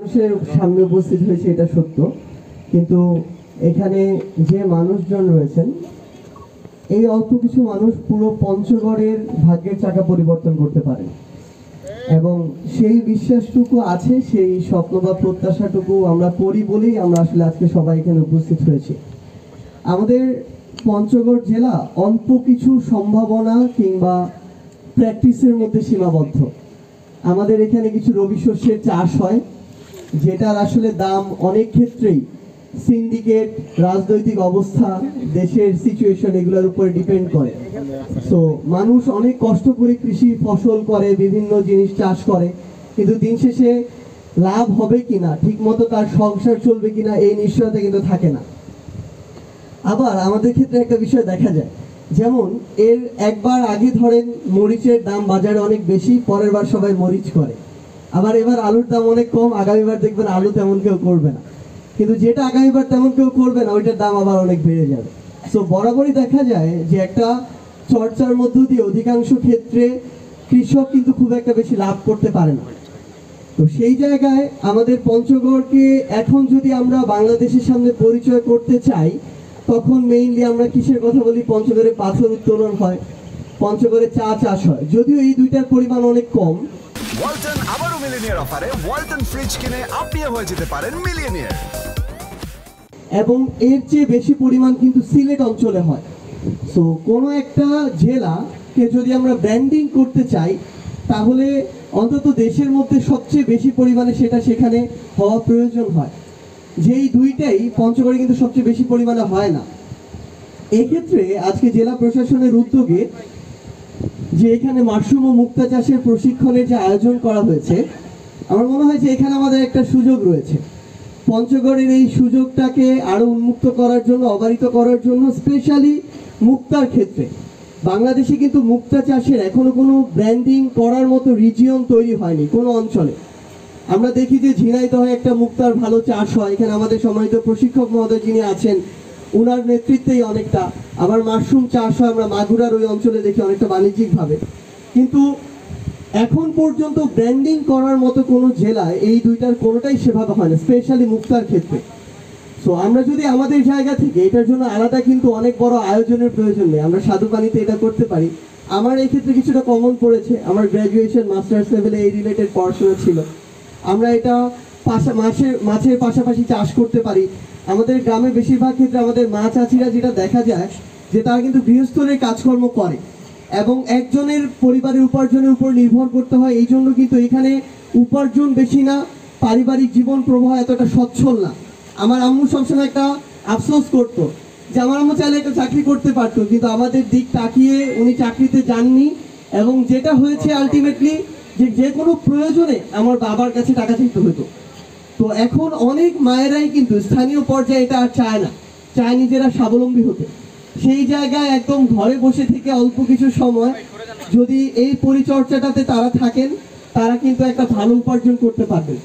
মানুষের সামনে উপস্থিত হয়েছে এটা সত্য, কিন্তু এখানে যে মানুষজন রয়েছেন এই অল্প কিছু মানুষ পুরো পঞ্চগড়ের ভাগ্যের চাকা পরিবর্তন করতে পারে এবং সেই বিশ্বাসটুকু আছে, সেই স্বপ্ন বা প্রত্যাশাটুকু আমরা করি বলেই আমরা আসলে আজকে সবাই এখানে উপস্থিত হয়েছি। আমাদের পঞ্চগড় জেলা অল্প কিছু সম্ভাবনা কিংবা প্র্যাকটিসের মধ্যে সীমাবদ্ধ। আমাদের এখানে কিছু রবি শস্যের চাষ হয়, যেটার আসলে দাম অনেক ক্ষেত্রেই সিন্ডিকেট, রাজনৈতিক অবস্থা, দেশের সিচুয়েশন এগুলোর উপরে ডিপেন্ড করে। সো মানুষ অনেক কষ্ট করে কৃষি ফসল করে, বিভিন্ন জিনিস চাষ করে, কিন্তু দিন শেষে লাভ হবে কিনা, ঠিক মতো তার সংসার চলবে কিনা এই নিশ্চয়তা কিন্তু থাকে না। আবার আমাদের ক্ষেত্রে একটা বিষয় দেখা যায়, যেমন এর একবার আগে ধরেন মরিচের দাম বাজারে অনেক বেশি, পরের বার সবাই মরিচ করে। আবার এবার আলুর দাম অনেক কম, আগামীবার দেখবেন আলু তেমন কেউ করবে না, কিন্তু যেটা আগামীবার তেমন কেউ করবে না ওইটার দাম আবার অনেক বেড়ে যাবে। সো বরাবরই দেখা যায় যে একটা চর্চার মধ্য দিয়ে অধিকাংশ ক্ষেত্রে কৃষক কিন্তু খুব একটা বেশি লাভ করতে পারে না। তো সেই জায়গায় আমাদের পঞ্চগড়কে এখন যদি আমরা বাংলাদেশের সামনে পরিচয় করতে চাই, তখন মেইনলি আমরা কিসের কথা বলি? পঞ্চগড়ে পাথর উত্তোলন হয়, পঞ্চগড়ে চা চাষ হয়, যদিও এই দুইটার পরিমাণ অনেক কম। ওয়ালটন আবারও মিলিয়নিয়ার অফারে ওয়ালটন ফ্রিজ কিনে আপনিও হয়ে যেতে পারেন মিলিয়নিয়ার। এবং এর চেয়ে বেশি পরিমাণ কিন্তু সিলেট অঞ্চলে হয়। সো কোনো একটা জেলাকে যদি আমরা ব্র্যান্ডিং করতে চাই, তাহলে অন্তত দেশের মধ্যে সবচেয়ে বেশি পরিমাণে সেটা সেখানে হওয়া প্রয়োজন হয়, যেই দুইটাই পঞ্চগড়ে কিন্তু সবচেয়ে বেশি পরিমাণে হয় না। এক্ষেত্রে আজকে জেলা প্রশাসনের উদ্যোগে যে এখানে মাশরুম ও মুক্তা চাষের প্রশিক্ষণের যে আয়োজন করা হয়েছে, আমার মনে হয় যে এখানে আমাদের একটা সুযোগ রয়েছে। পঞ্চগড়ের এই সুযোগটাকে আরো উন্মুক্ত করার জন্য, অবারিত করার জন্য, স্পেশালি মুক্তার ক্ষেত্রে বাংলাদেশে কিন্তু মুক্তা চাষের এখনো কোনো ব্র্যান্ডিং করার মতো রিজিয়ন তৈরি হয়নি কোনো অঞ্চলে। আমরা দেখি যে ঝিনাইদহে একটা মুক্তার ভালো চাষ হয়, এখানে আমাদের সম্মানিত প্রশিক্ষক মহোদয় যিনি আছেন ওনার নেতৃত্বেই অনেকটা। আবার মাশরুম চাষ হয় আমরা মাগুরার ওই অঞ্চলে দেখি অনেকটা বাণিজ্যিকভাবে, কিন্তু এখন পর্যন্ত ব্র্যান্ডিং করার মতো কোনো জেলায় এই দুইটার কোনোটাই সেভাবে হয় না, স্পেশালি মুক্তার ক্ষেত্রে। সো আমরা যদি আমাদের জায়গা থেকে এটার জন্য আলাদা কিন্তু অনেক বড় আয়োজনের প্রয়োজন নেই, আমরা স্বাদু পানিতে এটা করতে পারি। আমার এই ক্ষেত্রে কিছুটা কমন পড়েছে, আমার গ্র্যাজুয়েশন মাস্টার্স লেভেলে এই রিলেটেড পড়াশোনা ছিল। আমরা এটা মাছের পাশাপাশি চাষ করতে পারি। আমাদের গ্রামে বেশিরভাগ ক্ষেত্রে আমাদের মা চাচিরা যেটা দেখা যায় যে তারা কিন্তু গৃহস্থলের কাজকর্ম করে এবং একজনের পরিবারের উপার্জনের উপর নির্ভর করতে হয়। এই জন্য কিন্তু এখানে উপার্জন বেশি না, পারিবারিক জীবন প্রবাহ এতটা সচ্ছল না। আমার আম্মু সবসময় একটা আফসোস করতো যে আমার আম্মু চাইলে একটা চাকরি করতে পারতো, কিন্তু আমাদের দিক তাকিয়ে উনি চাকরিতে যাননি, এবং যেটা হয়েছে আলটিমেটলি যে কোনো প্রয়োজনে আমার বাবার কাছে টাকা চাইতে হতো। তো এখন অনেক মায়েরাই কিন্তু স্থানীয় পর্যায়ে এটা আর চায় না, চায় নিজেরা স্বাবলম্বী হতে। সেই জায়গায় একদম ঘরে বসে থেকে অল্প কিছু সময় যদি এই পরিচর্যাটাতে তারা থাকেন, তারা কিন্তু একটা ভালো উপার্জন করতে পারবেন।